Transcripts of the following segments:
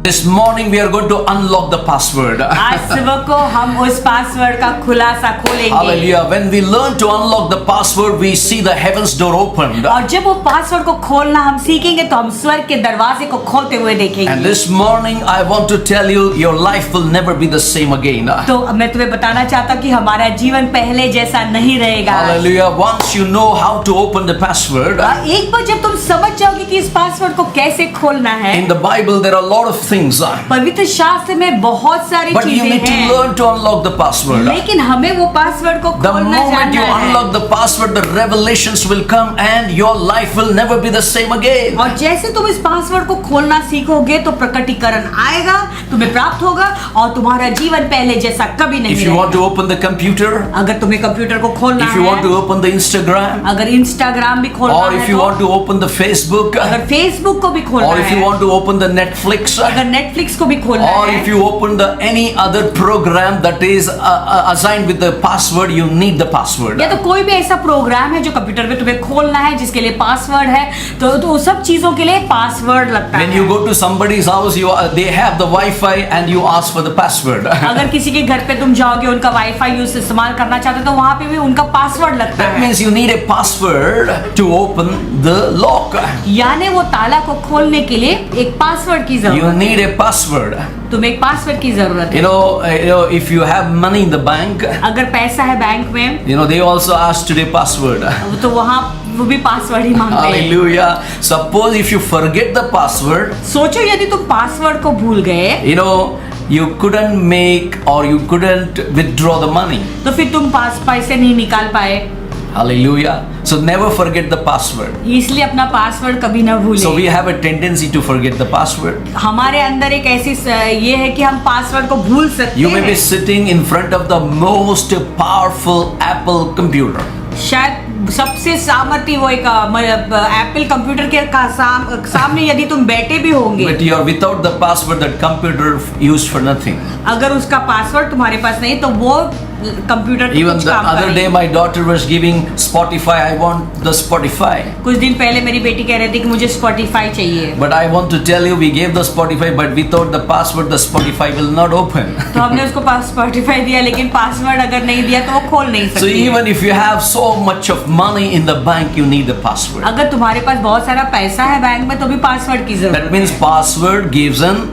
This morning we are going to unlock the password. आज सुबह को हम उस पासवर्ड का खुलासा खोलेंगे। Hallelujah. When we learn to unlock the password, we see the heavens door opened. और जब वो पासवर्ड को खोलना हम सीखेंगे तो हम स्वर्ग के दरवाजे को खोलते हुए देखेंगे। And this morning I want to tell you, your life will never be the same again. तो मैं तुम्हें बताना चाहता हूँ कि हमारा जीवन पहले जैसा नहीं रहेगा। Hallelujah. Once you know how to open the password, एक बार जब तुम समझ जाओगे कि इस पासवर्ड को कैसे खोलना है, in the Bible there are a lot of things. पवित्र शास्त्र में बहुत सारी But you चीजें need to हैं, learn to unlock the password. लेकिन हमें वो पासवर्ड को The खोलना moment you जानना है। unlock the password, the revelations will come and your life will never be the same again. और जैसे तुम इस पासवर्ड को खोलना सीखोगे तो प्रकटीकरण आएगा, तुम्हें प्राप्त होगा और तुम्हारा जीवन पहले जैसा कभी नहीं If you want to open the computer, अगर तुम्हें कंप्यूटर को खोलना if you want to है, open the Instagram, अगर इंस्टाग्राम भी खोलना or है if you तो, want to open the Facebook, अगर फेसबुक को भी खोलना or if you है, want to open the Netflix, अगर नेटफ्लिक्स को भी खोलना or है, if you open the any other program that is assigned with the password, you need the password. या तो कोई भी ऐसा प्रोग्राम है जो कंप्यूटर पे तुम्हें खोलना है जिसके लिए पासवर्ड है, तो सब चीजों के लिए पासवर्ड लगता When है। you go to somebody's house, they have the Wi-Fi and you ask for the password. अगर किसी के घर पे तुम जाओगे, उनका वाईफाई यूज इस्तेमाल करना चाहते हो तो वहां पे भी उनका पासवर्ड लगता That है। means you need a password to open the lock. यानी वो ताला को खोलने के लिए एक पासवर्ड की You जरूरत need a password. है, तुम्हें एक पासवर्ड की जरूरत है। You know, if you have money in the bank, अगर पैसा है बैंक में they also ask today password. तो वहाँ वो भी पासवर्ड ही मांगते हैं। Hallelujah. Suppose if you forget the password, सोचो यदि तुम पासवर्ड को भूल गए you couldn't make or you couldn't withdraw the money. तो फिर तुम पैसे नहीं निकाल पाए। Hallelujah. So never forget the password. इसलिए अपना पासवर्ड कभी ना भूलें। So we have a tendency to forget the password. हमारे अंदर एक ऐसी ये है कि हम पासवर्ड को भूल सकते You may be हैं। sitting in front of the most powerful Apple computer. शायद सबसे सामर्थ्य वो एक एप्पल कंप्यूटर के सामने यदि तुम बैठे भी होंगे, But you are without the password, that computer used for nothing. अगर उसका पासवर्ड तुम्हारे पास नहीं तो वो कंप्यूटर Even कुछ the काम other day करेगा। my daughter was giving Spotify. I want the Spotify. कुछ दिन पहले मेरी बेटी कह रही थी कि मुझे स्पॉटिफाई चाहिए, But I want to tell you, we gave the Spotify, but without the password, the Spotify will not open. तो हमने उसको स्पॉटिफाई दिया, लेकिन पासवर्ड अगर नहीं दिया तो वो खोल नहीं So सकती। even if you have so much of money in the bank, you need the password. अगर तुम्हारे पास बहुत सारा पैसा है बैंक में तो भी पासवर्ड की जरूरत That means password gives an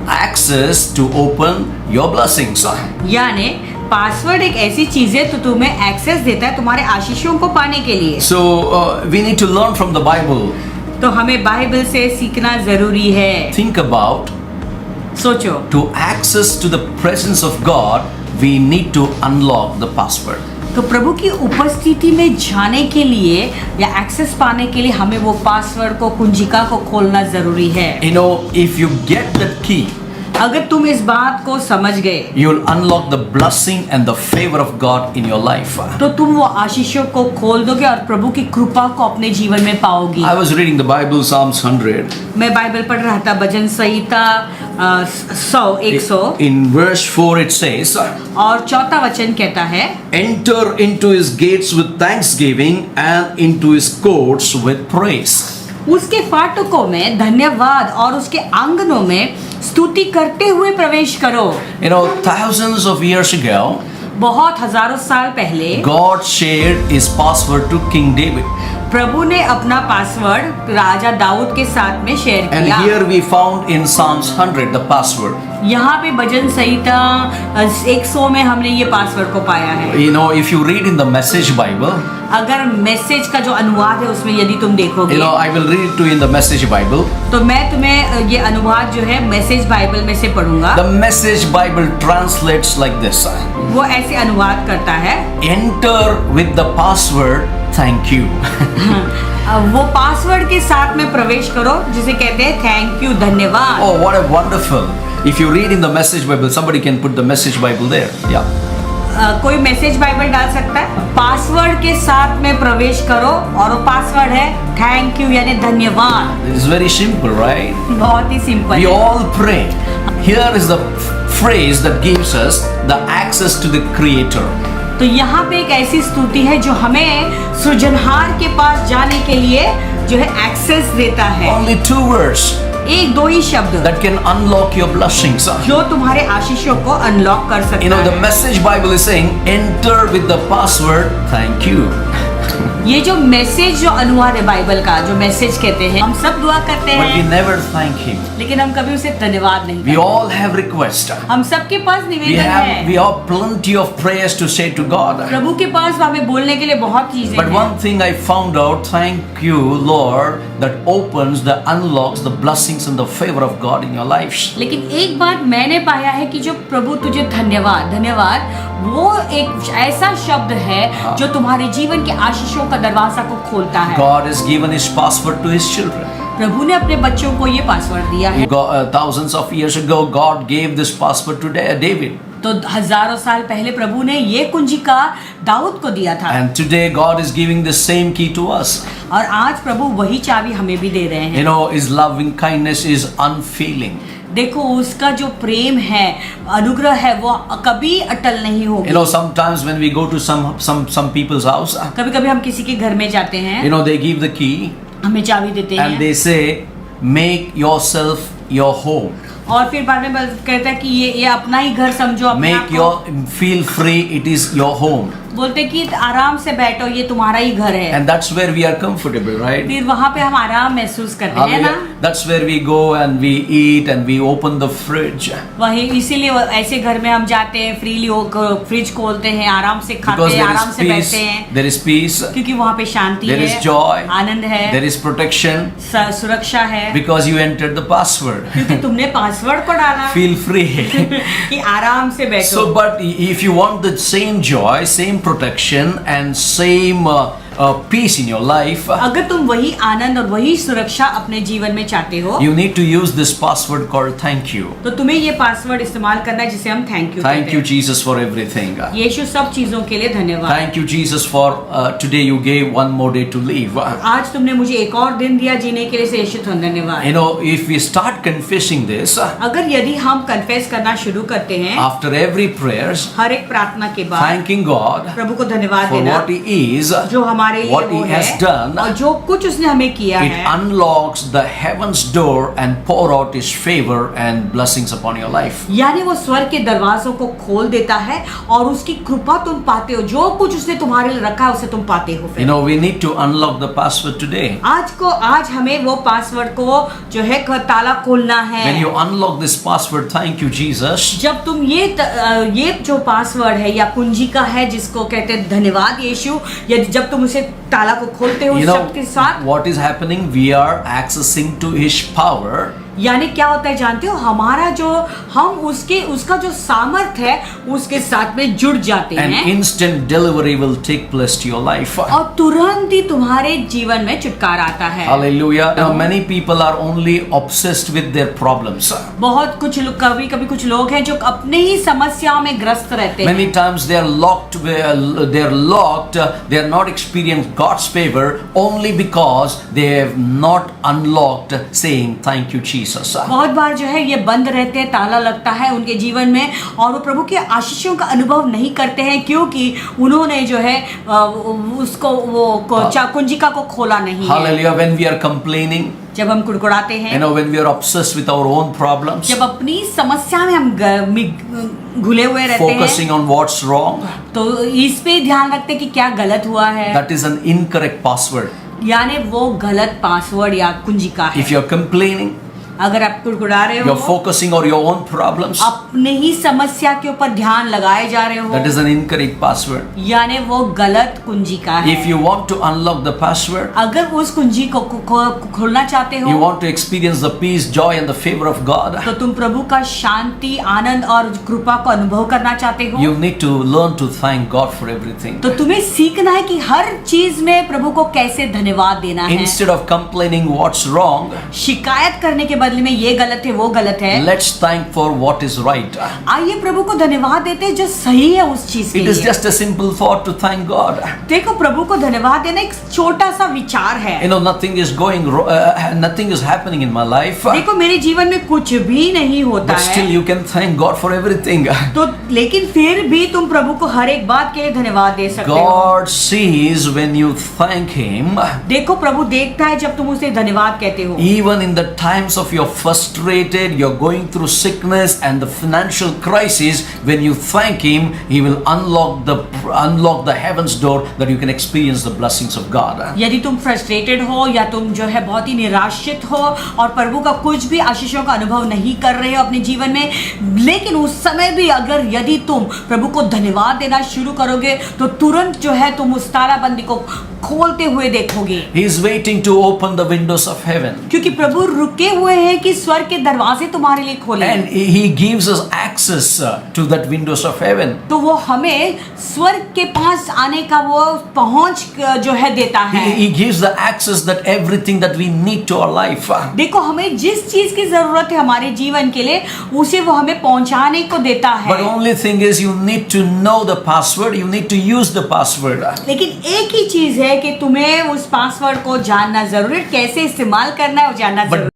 access to open your blessings. यानी पासवर्ड एक ऐसी चीज है तो तुम्हें एक्सेस देता है तुम्हारे आशीषों को पाने के लिए। So we need to learn from the Bible. तो हमें बाइबल से सीखना जरूरी है। Think about, सोचो, to access to the presence of God, we need to unlock the password. तो प्रभु की उपस्थिति में जाने के लिए या एक्सेस पाने के लिए हमें वो पासवर्ड को, कुंजिका को खोलना जरूरी है। If you get that key, अगर तुम इस बात को समझ गए you will unlock the blessing and the favor of God in your life. तो तुम वो आशीषों को खोल दोगे और प्रभु की कृपा को अपने जीवन में पाओगी। I was reading the Bible, Psalms 100. मैं बाइबल पढ़ रहा था, भजन संहिता 100 In verse 4 it says, और 4वां वचन कहता है, enter into his gates with thanksgiving and into his courts with praise. उसके फाटकों में धन्यवाद और उसके आंगनों में स्तुति करते हुए प्रवेश करो। Thousands of years ago, बहुत हजारों साल पहले God shared his password to King David. प्रभु ने अपना पासवर्ड राजा दाऊद के साथ में शेयर And किया। here we found in Psalms 100 the password. यहाँ पे भजन संहिता 100 में हमने ये पासवर्ड को पाया है। If you read in the Message Bible, अगर मैसेज का जो अनुवाद है उसमें यदि तुम देखोगे, I will read it to you in the Message Bible. तो मैं तुम्हें ये अनुवाद जो है मैसेज बाइबल में से पढ़ूंगा। The Message Bible translates like this. वो ऐसे अनुवाद करता है, Enter with the password, thank you. वो पासवर्ड के साथ में प्रवेश करो जिसे कहते हैं थैंक यू, धन्यवाद। Oh, what a wonderful. If you read in the Message Bible, somebody can put the Message Bible there. Yeah. कोई मैसेज बाइबल डाल सकता है, पासवर्ड के साथ में प्रवेश करो और वो पासवर्ड है थैंक यू यानी धन्यवाद। It's very simple, right? बहुत ही सिंपल We है। all pray. Here is the phrase that gives us the access to the Creator. तो यहाँ पे एक ऐसी स्तुति है जो हमें सृजनहार के पास जाने के लिए जो है एक्सेस देता है। Only 2 words. एक दो ही शब्द that can unlock your blessings. जो तुम्हारे आशीषों को अनलॉक कर सकता You know, the है। Message Bible is saying, enter with the password, thank you. ये जो मैसेज जो अनुवाद है बाइबल का, जो मैसेज कहते हैं, हम सब दुआ करते But we हैं never thank Him. लेकिन हम कभी उसे धन्यवाद नहीं We करते। all have requests. हम सबके पास We निवेदन है, have plenty of prayers to say to God. प्रभु के पास हमें बोलने के लिए बहुत चीजें But हैं। one thing I found out, thank you, Lord, that opens, that unlocks the blessings and the favor of God in your lives. लेकिन एक बात मैंने पाया है कि जो प्रभु तुझे धन्यवाद धन्यवाद, वो एक ऐसा शब्द है जो तुम्हारे जीवन के आशीषों का दरवाजा को खोलता है। God has given His password to His children. प्रभु ने अपने बच्चों को ये पासवर्ड दिया है। Thousands of years ago, God gave this password to David. तो हजारों साल पहले प्रभु ने ये कुंजिका दाऊद को दिया था, And today, God is giving the same key to us. और आज प्रभु वही चाबी हमें भी दे रहे हैं। You know, His loving kindness is unfailing. देखो उसका जो प्रेम है, अनुग्रह है, वो कभी अटल नहीं होगी। You know, sometimes when we go to some people's house, कभी कभी हम किसी के घर में जाते हैं, you know, they give the key हमें चाबी देते and हैं they say, make yourself your home. और फिर बाद में कहता है कि ये अपना ही घर समझो, अपने आप Make को। your, feel free, it is your home. बोलते कि आराम से बैठो, ये तुम्हारा ही घर है। And that's where we are comfortable, right? फिर वहाँ पे हम आराम महसूस करते हैं ना। Hallelujah. That's where we go and we eat and we open the fridge. वही इसीलिए ऐसे घर में हम जाते हैं, फ्रीली फ्रिज खोलते हैं, आराम से खाते Because हैं, there आराम is से peace, बैठते हैं, there is peace, क्योंकि वहाँ पे शांति there है, is joy, आनंद है, there is protection, सुरक्षा है, because you entered the password. क्योंकि तुमने पासवर्ड को डाला Feel free. कि आराम से बैठो। So, but if you want the same joy, same protection, and same peace in your life, अगर तुम वही आनंद और वही सुरक्षा अपने जीवन में चाहते हो, you need to use this password called thank you. तो तुम्हें ये पासवर्ड इस्तेमाल करना है जिसे हम थैंक यू Thank कहते you, हैं। Jesus, for everything. यीशु सब चीजों के लिए धन्यवाद। Thank you, Jesus, for today you gave one more day to live. आज तुमने मुझे एक और दिन दिया जीने के लिए, से यीशु तुम धन्यवाद। You know, if we start confessing this अगर यदि हम कन्फेस करना शुरू करते हैं after every prayers, हर एक प्रार्थना के बाद, thanking God प्रभु को धन्यवाद for देना, what He is, जो हमारे लिए what वो He है has done, और जो कुछ उसने हमें किया it है, unlocks the heaven's door and pour out His favor and blessings upon your life. यानी वो स्वर्ग के दरवाजों को खोल देता है और उसकी कृपा तुम पाते हो, जो कुछ उसने तुम्हारे लिए रखा है उसे तुम पाते हो। You फिर know, we need to unlock the password today. आज हमें वो पासवर्ड को जो है ताला खोलना है। When you unlock this password, thank you, Jesus. जब तुम ये जो पासवर्ड है या कुंजिका है जिसको कहते हैं धन्यवाद यीशु, या जब तुम उसे ताला को खोलते हो You उस know शब्द के साथ, what is happening? We are accessing to His power. यानी क्या होता है जानते हो, हमारा जो हम उसका जो सामर्थ्य है उसके साथ में जुड़ जाते And हैं, instant delivery will take place to your life. और तुरंत ही तुम्हारे जीवन में छुटकारा आता है। Hallelujah. Now, many people are only obsessed with their problems. बहुत कुछ लोग, कभी कुछ लोग हैं जो अपने ही समस्याओं में ग्रस्त रहते हैं। Many times they are locked. They are not experiencing God's favor only because they have not unlocked, saying thank you, Jesus. बहुत बार जो है ये बंद रहते हैं, ताला लगता है उनके जीवन में और वो प्रभु के आशीषों का अनुभव नहीं करते हैं, क्योंकि उन्होंने जो है उसको कुंजिका को खोला नहीं है। Hallelujah. When we are complaining, जब हम कुड़कुड़ाते हैं, you know, when we are obsessed with our own problems, जब अपनी समस्या में हम घुले हुए रहते focusing हैं, on what's wrong, तो इस पे ध्यान रखते हैं कि क्या गलत हुआ है, that is an incorrect password. यानी वो गलत पासवर्ड या कुंजिका है। If you are complaining, अगर आप कुड़कुड़ा रहे you're हो, focusing on your own problems, अपने ही समस्या के ऊपर ध्यान लगाए जा रहे हो, that is an incorrect password. यानी वो गलत कुंजिका है। If you want to unlock the password, अगर उस कुंजी को खोलना चाहते you हो, want to experience the peace, joy and the favor of God, तो तुम प्रभु का शांति, आनंद और कृपा को अनुभव करना चाहते हो, you need to learn to thank God for everything. तो तुम्हें सीखना है कि हर चीज में प्रभु को कैसे धन्यवाद देना है। Instead of complaining what's wrong, शिकायत करने के बदले में ये गलत है वो गलत है, let's thank for what is right. आइए प्रभु को धन्यवाद देते हैं जो सही है उस चीज के It is लिए। just a simple thought to thank God. देखो प्रभु को धन्यवाद देना एक छोटा सा विचार है। You know, nothing is happening in my life, देखो मेरे जीवन में कुछ भी नहीं होता but still है, you can thank God for everything. तो लेकिन फिर भी तुम प्रभु को हर एक बात के लिए धन्यवाद दे सकते हो। God sees when you thank Him, देखो प्रभु देखता है जब तुम उसे धन्यवाद कहते हो। even in the times of if you're frustrated, you're going through sickness and the financial crisis, when you thank Him, He will unlock the heavens door that you can experience the blessings of God. यदि तुम frustrated हो या तुम जो है बहुत ही निराशित हो और प्रभु का कुछ भी आशीषों का अनुभव नहीं कर रहे हो अपने जीवन में, लेकिन उस समय भी अगर यदि तुम प्रभु को धन्यवाद देना शुरू करोगे तो तुरंत जो है तुम उस तालाबंदी को खोलते हुए देखोगे। He is waiting to open the windows of heaven. क्योंकि प्रभु रुके हुए हैं कि स्वर्ग के दरवाजे तुम्हारे लिए खोले। And He gives us access to that windows of heaven. तो वो हमें स्वर्ग के पास आने का वो पहुंच जो है देता है। He gives the access that everything that we need to our life. देखो हमें जिस चीज की जरूरत है हमारे जीवन के लिए उसे वो हमें पहुंचाने को देता है। But only thing is you need to know the password, you need to use the password. लेकिन एक ही चीज है कि तुम्हें उस पासवर्ड को जानना जरूरी है, कैसे इस्तेमाल करना है वो जानना जरूरी But